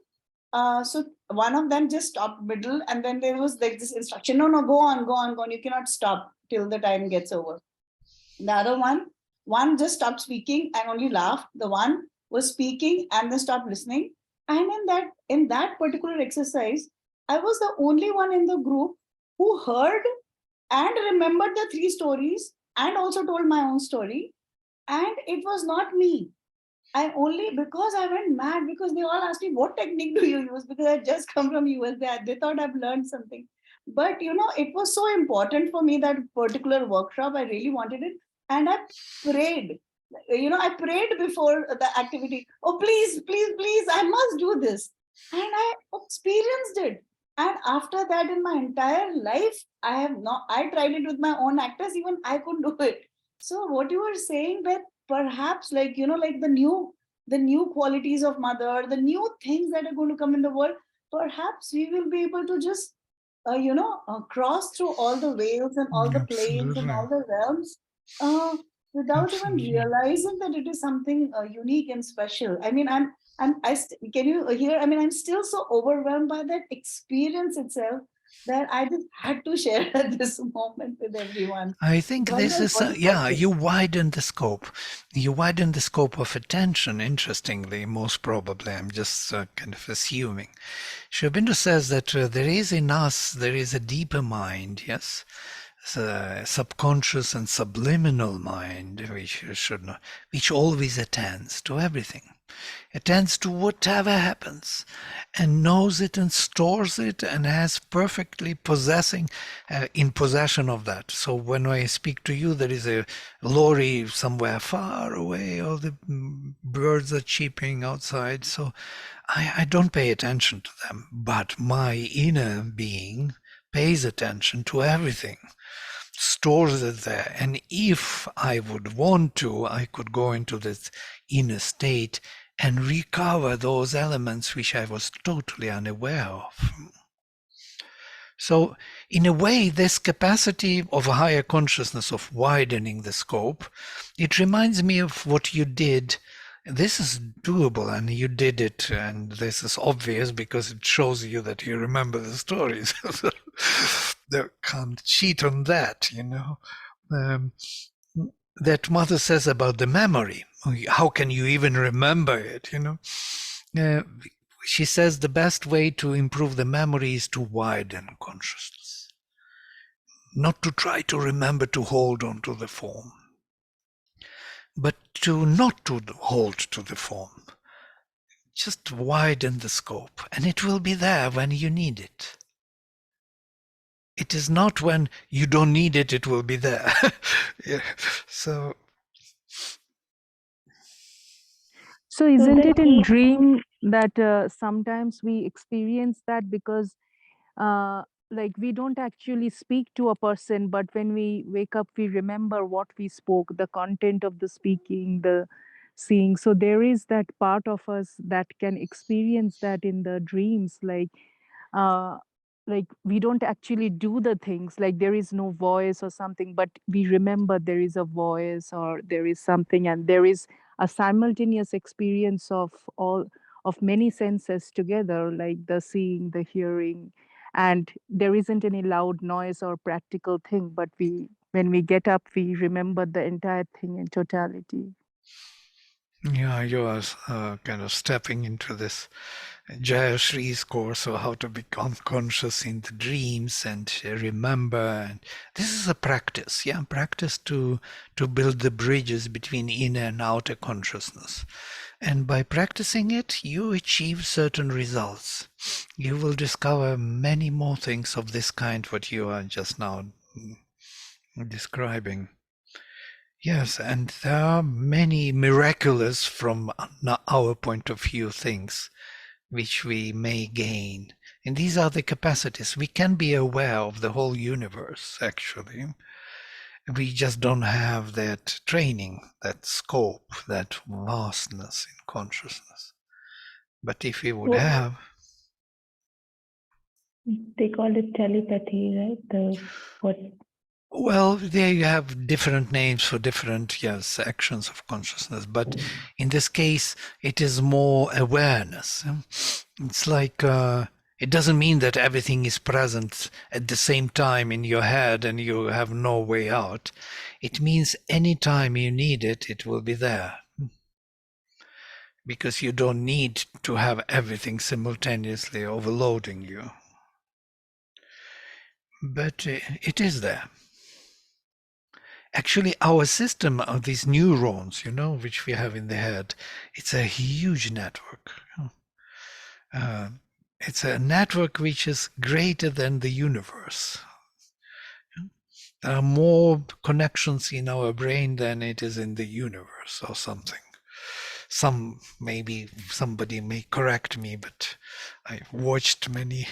so one of them just stopped middle, and then there was like this instruction, no, go on, you cannot stop till the time gets over. The other one just stopped speaking and only laughed. The one was speaking and then stopped listening. And in that particular exercise, I was the only one in the group who heard and remembered the three stories and also told my own story. And it was not me. I only, because I went mad, because they all asked me, what technique do you use? Because I just come from US, they thought I've learned something. But it was so important for me, that particular workshop. I really wanted it. And I prayed. I prayed before the activity. Oh, please, please, please, I must do this. And I experienced it. And after that, in my entire life, I tried it with my own actors, even I couldn't do it. So what you were saying, that perhaps like the new qualities of mother, the new things that are going to come in the world, perhaps we will be able to just cross through all the veils and all the planes and Absolutely. all the realms without even Absolutely. realizing that it is something unique and special. I mean, can you hear? I mean, I'm still so overwhelmed by that experience itself, that I just had to share at this moment with everyone. I think this is, Wonderful. you widen the scope. You widen the scope of attention, interestingly, most probably. I'm just kind of assuming. Sri Aurobindo says that there is in us, there is a deeper mind, yes? Subconscious and subliminal mind, which always attends to everything. Attends to whatever happens and knows it and stores it and has perfectly in possession of that. So when I speak to you, there is a lorry somewhere far away, or the birds are cheeping outside. So I don't pay attention to them, but my inner being pays attention to everything, stores it there. And if I would want to, I could go into this inner state and recover those elements which I was totally unaware of. So in a way, this capacity of a higher consciousness, of widening the scope, it reminds me of what you did. This is doable, and you did it, and this is obvious because it shows you that you remember the stories. They can't cheat on that, that mother says about the memory. How can you even remember it, she says the best way to improve the memory is to widen consciousness, not to try to remember to hold on to the form, but to not to hold to the form. Just widen the scope, and it will be there when you need it. It is not when you don't need it, it will be there. Yeah. So isn't it in dream that sometimes we experience that, because like we don't actually speak to a person, but when we wake up, we remember what we spoke, the content of the speaking, the seeing. So there is that part of us that can experience that in the dreams, uh, like we don't actually do the things, like there is no voice or something, but we remember there is a voice or there is something, and there is a simultaneous experience of many senses together, like the seeing, the hearing, and there isn't any loud noise or practical thing, but when we get up, we remember the entire thing in totality. yeah, you are kind of stepping into this Jayashree's course of how to become conscious in the dreams and remember. And this is a practice, practice to build the bridges between inner and outer consciousness. And by practicing it, you achieve certain results. You will discover many more things of this kind, what you are just now describing. Yes, and there are many miraculous, from our point of view, things which we may gain. And these are the capacities. We can be aware of the whole universe, actually. We just don't have that training, that scope, that vastness in consciousness. But if we would have... They call it telepathy, right? Well, they have different names for different, actions of consciousness. But in this case, it is more awareness. It's like It doesn't mean that everything is present at the same time in your head and you have no way out. It means anytime you need it, it will be there. Because you don't need to have everything simultaneously overloading you. But it is there. Actually, our system of these neurons, which we have in the head, it's a huge network. It's a network which is greater than the universe. There are more connections in our brain than it is in the universe or something. Maybe somebody may correct me, but I watched many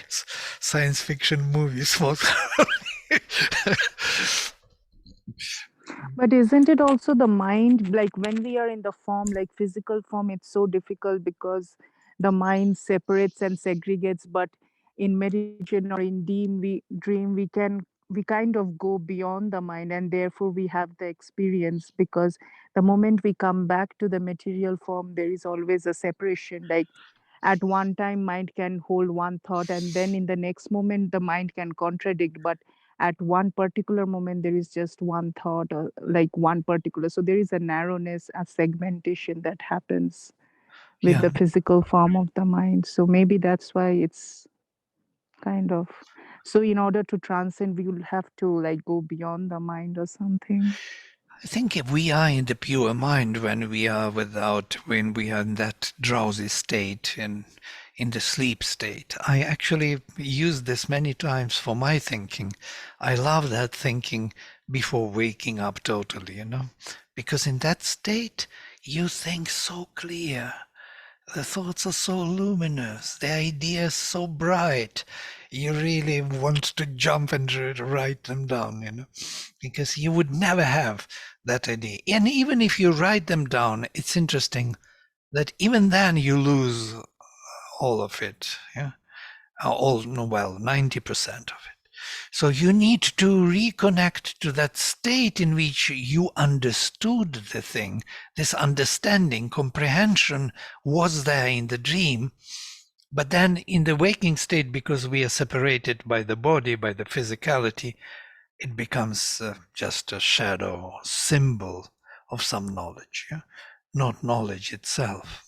science fiction movies. But isn't it also the mind, like when we are in the form, like physical form, it's so difficult because the mind separates and segregates, but in meditation or in dream, we kind of go beyond the mind, and therefore we have the experience, because the moment we come back to the material form, there is always a separation. Like at one time mind can hold one thought, and then in the next moment the mind can contradict, but at one particular moment there is just one thought, or like one particular, so there is a narrowness, a segmentation that happens with the physical form of the mind. So maybe that's why it's kind of, so in order to transcend we will have to like go beyond the mind or something. I think if we are in the pure mind when we are in that drowsy state and in the sleep state. I actually use this many times for my thinking. I love that thinking before waking up totally, because in that state you think so clear. The thoughts are so luminous, the ideas so bright. You really want to jump and write them down, because you would never have that idea. And even if you write them down, it's interesting that even then you lose all of it. 90% of it. So you need to reconnect to that state in which you understood the thing. This understanding, comprehension was there in the dream. But then in the waking state, because we are separated by the body, by the physicality, it becomes just a shadow, symbol of some knowledge, not knowledge itself.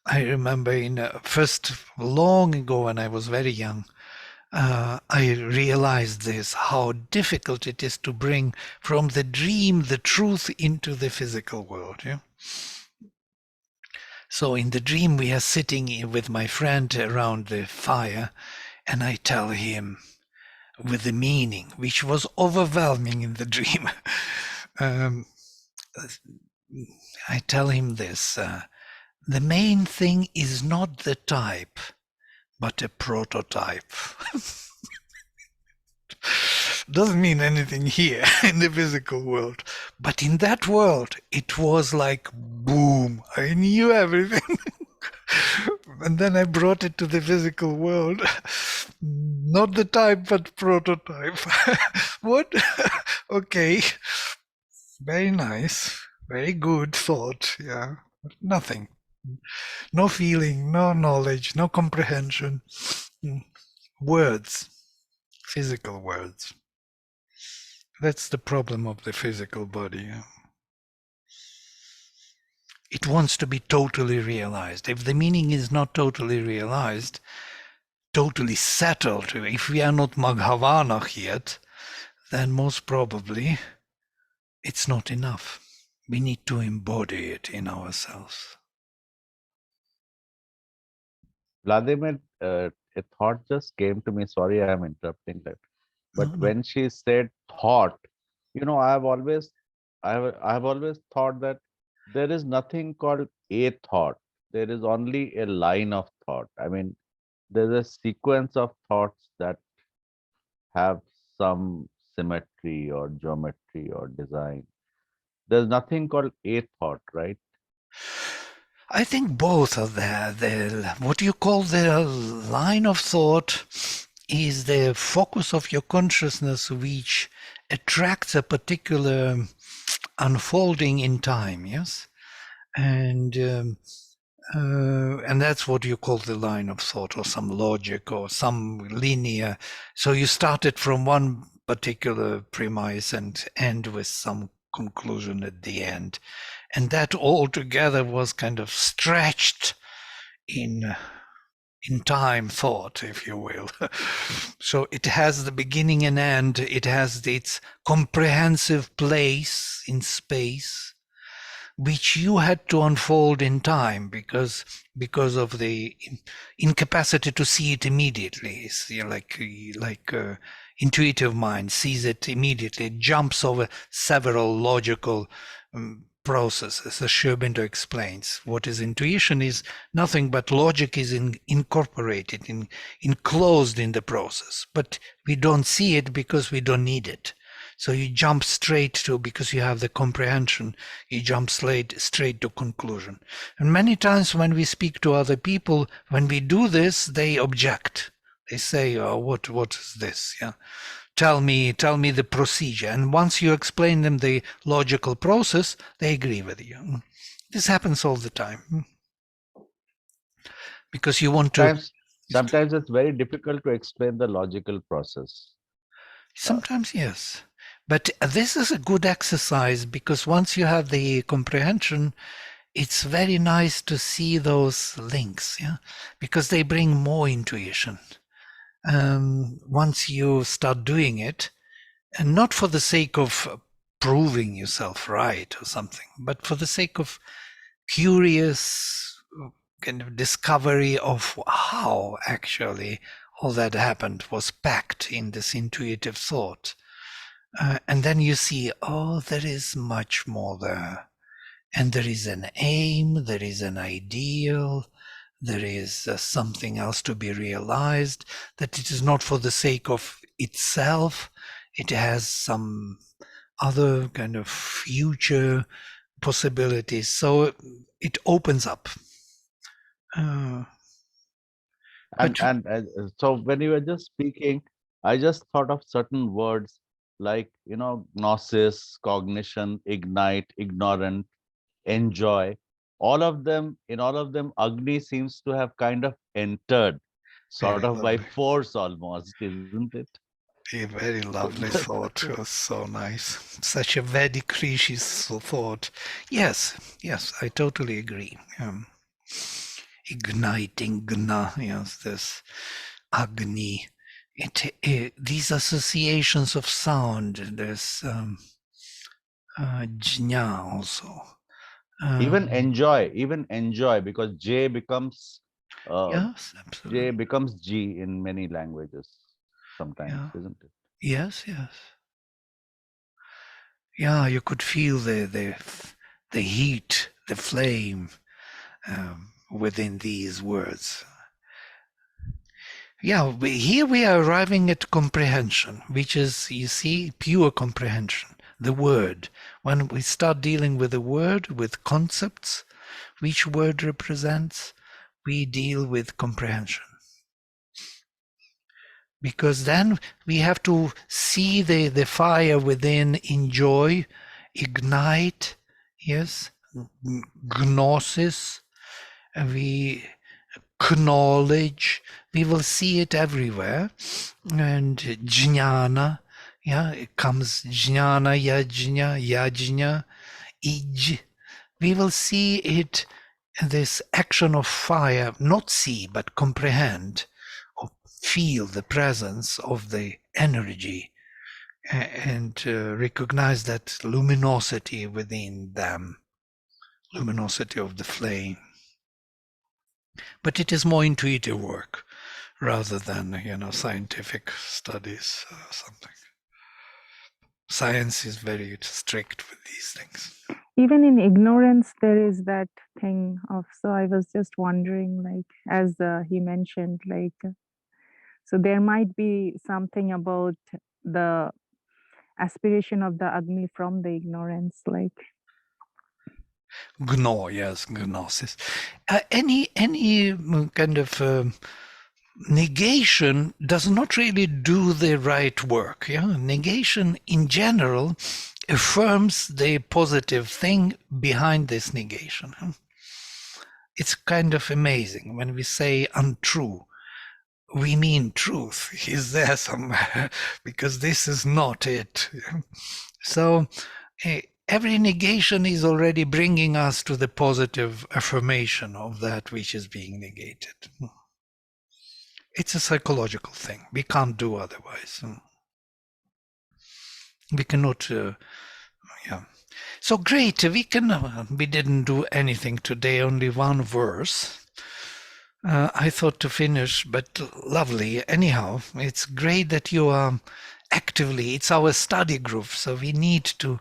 I remember first long ago when I was very young, I realized this, how difficult it is to bring from the dream the truth into the physical world. So in the dream we are sitting with my friend around the fire, and I tell him with the meaning, which was overwhelming in the dream. I tell him this, the main thing is not the type, but a prototype. Doesn't mean anything here in the physical world, but in that world it was like boom, I knew everything. And then I brought it to the physical world. Not the type, but prototype. What? Okay, very nice, very good thought. Yeah, nothing, no feeling, no knowledge, no comprehension. Words, physical words. That's the problem of the physical body. It wants to be totally realized. If the meaning is not totally realized, totally settled, if we are not Maghavanach yet, then most probably it's not enough. We need to embody it in ourselves. Vladimir, a thought just came to me. Sorry, I am interrupting that. But when she said thought, I've always thought that there is nothing called a thought. There is only a line of thought. I mean, there's a sequence of thoughts that have some symmetry or geometry or design. There's nothing called a thought, right? I think both are there. What you call the line of thought is the focus of your consciousness which attracts a particular unfolding in time, yes? And And that's what you call the line of thought, or some logic, or some linear. So you started from one particular premise and end with some conclusion at the end. And that all together was kind of stretched in time thought, if you will. So it has the beginning and end. It has its comprehensive place in space, which you had to unfold in time because of the incapacity to see it immediately. It's, you know, like intuitive mind sees it immediately. It jumps over several logical processes, as Sherbindo explains. What is intuition is nothing but logic is incorporated, enclosed in the process. But we don't see it because we don't need it. So you jump straight to, because you have the comprehension, you jump straight to conclusion. And many times when we speak to other people, when we do this, they object. They say, "Oh, what is this? Yeah, tell me the procedure." And once you explain them the logical process, they agree with you. This happens all the time because you want to. Sometimes it's very difficult to explain the logical process. Sometimes yes. But this is a good exercise because once you have the comprehension, it's very nice to see those links, yeah, because they bring more intuition. Once you start doing it, and not for the sake of proving yourself right or something, but for the sake of curious kind of discovery of how actually all that happened was packed in this intuitive thought. And then you see, oh, there is much more there. And there is an aim, there is an ideal, there is something else to be realized, that it is not for the sake of itself. It has some other kind of future possibilities. So it opens up. So when you were just speaking, I just thought of certain words like, gnosis, cognition, ignite, ignorant, enjoy. In all of them, Agni seems to have kind of entered, sort of by force almost, isn't it? A very lovely thought. It was so nice. Such a Vedic Rishi's thought. Yes, I totally agree. Igniting Gna, yes, this Agni. These associations of sound, there's Jna also. Even enjoy, because J becomes yes, absolutely. J becomes G in many languages sometimes, isn't it? Yes. Yeah, you could feel the heat, the flame within these words. Yeah, here we are arriving at comprehension, which is, you see, pure comprehension. The word. When we start dealing with the word, with concepts, which word represents, we deal with comprehension. Because then we have to see the fire within, enjoy, ignite, yes, gnosis, we knowledge, we will see it everywhere. And jnana, yeah, it comes jnana, yajna, ij. We will see it, this action of fire, not see, but comprehend, or feel the presence of the energy and recognize that luminosity within them, luminosity of the flame. But it is more intuitive work rather than, scientific studies or something. Science is very strict with these things. Even in ignorance, there is that thing of, so I was just wondering, like, as he mentioned, like, so there might be something about the aspiration of the Agni from the ignorance, like. Yes, gnosis. Any kind of negation does not really do the right work. Yeah, negation in general affirms the positive thing behind this negation. it's kind of amazing when we say untrue. We mean truth. He's there somewhere because this is not it. So every negation is already bringing us to the positive affirmation of that which is being negated. It's a psychological thing. We can't do otherwise. We cannot. Yeah. So great. We didn't do anything today. Only one verse. I thought to finish, but lovely. Anyhow, it's great that you are actively. It's our study group, so we need to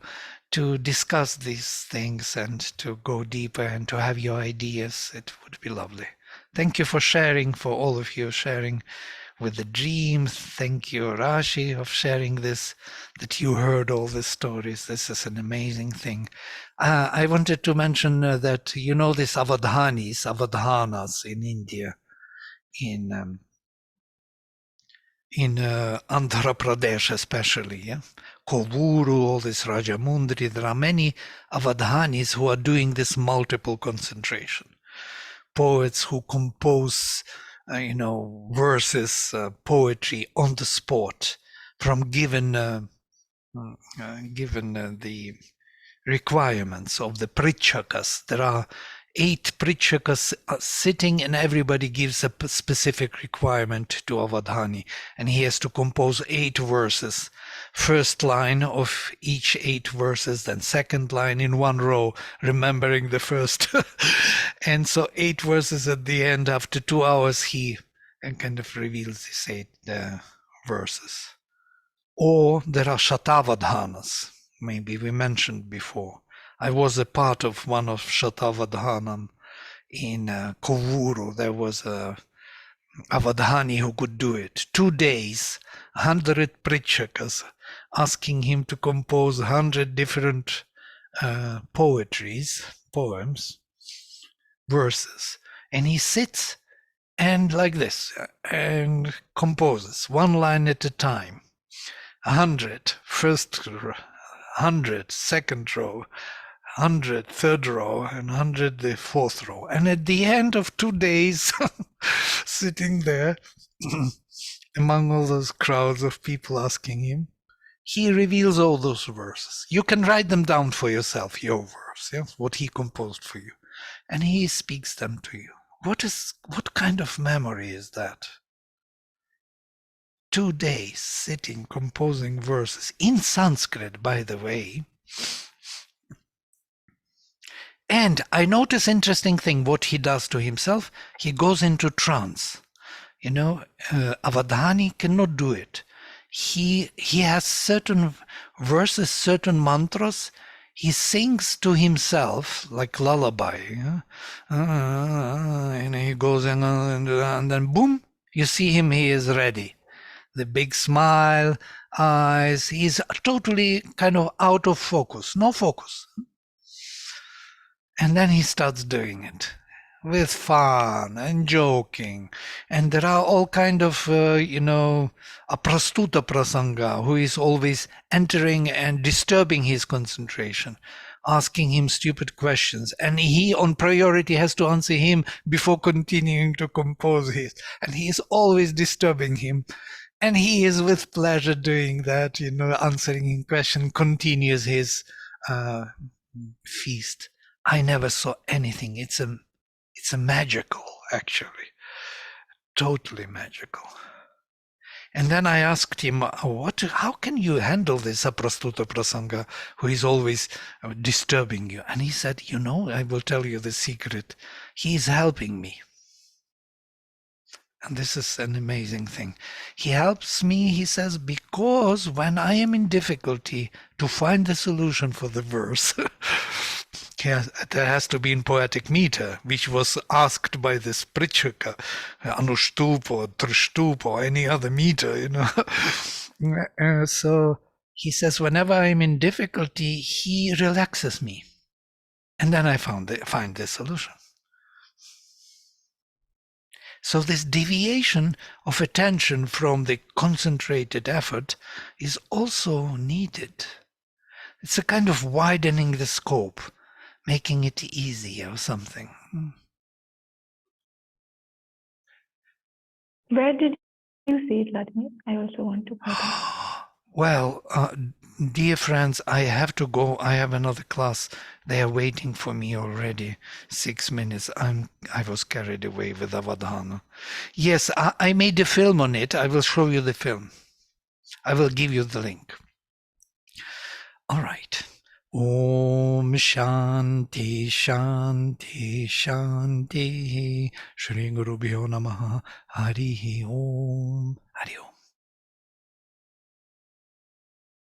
discuss these things and to go deeper and to have your ideas. It would be lovely. Thank you for sharing, for all of you sharing with the dreams. Thank you, Rashi, of sharing this, that you heard all these stories. This is an amazing thing. I wanted to mention that you know this Avadhanas in India, in Andhra Pradesh especially, yeah? Kovuru, all this Rajamundri, there are many Avadhanis who are doing this multiple concentration. Poets who compose verses, poetry on the spot from given the requirements of the Prichakas. There are 8 Prichakas sitting, and everybody gives a specific requirement to Avadhani, and he has to compose 8 verses. First line of each 8 verses, then second line in one row, remembering the first. And so 8 verses at the end. After 2 hours, he kind of reveals these 8 verses. Or there are Shatavadhanas, maybe we mentioned before. I was a part of one of Shatavadhanam in Kovuru. There was a Avadhani who could do it. 2 days, 100 Prichakas, asking him to compose 100 different poems, verses. And he sits and like this, and composes 1 line at a time. 100, first 100, second row, 100, third row, and 100, the fourth row. And at the end of 2 days, sitting there among all those crowds of people asking him, he reveals all those verses. You can write them down for yourself, your verse, yeah? What he composed for you. And he speaks them to you. What kind of memory is that? 2 days sitting, composing verses in Sanskrit, by the way. And I notice interesting thing, what he does to himself. He goes into trance. Avadhani cannot do it. He has certain verses, certain mantras. He sings to himself like lullaby. And he goes in, and then boom, you see him, he is ready. The big smile, eyes, he's totally kind of out of focus, no focus. And then he starts doing it with fun and joking. And there are all kind of, a prastuta prasanga who is always entering and disturbing his concentration, asking him stupid questions. And he on priority has to answer him before continuing to compose his. And he is always disturbing him. And he is with pleasure doing that, answering in question, continues his feast. I never saw anything. It's a magical, actually, totally magical. And then I asked him, how can you handle this aprastuta prasanga who is always disturbing you? And he said, I will tell you the secret. He is helping me. And this is an amazing thing. He helps me, he says, because when I am in difficulty to find the solution for the verse, there has to be in poetic meter, which was asked by this Prichaka, Anushtup or Trishtup or any other meter, So he says, whenever I'm in difficulty, he relaxes me. And then I find the solution. So this deviation of attention from the concentrated effort is also needed. It's a kind of widening the scope, making it easy or something. Where did you see it, Vladimir? I also want to go there. Well, dear friends, I have to go. I have another class. They are waiting for me already. 6 minutes. I was carried away with Avadhana. Yes, I made a film on it. I will show you the film. I will give you the link. All right. Om Shanti Shanti Shanti Shri Guru Bhyo Namaha Harihi Om.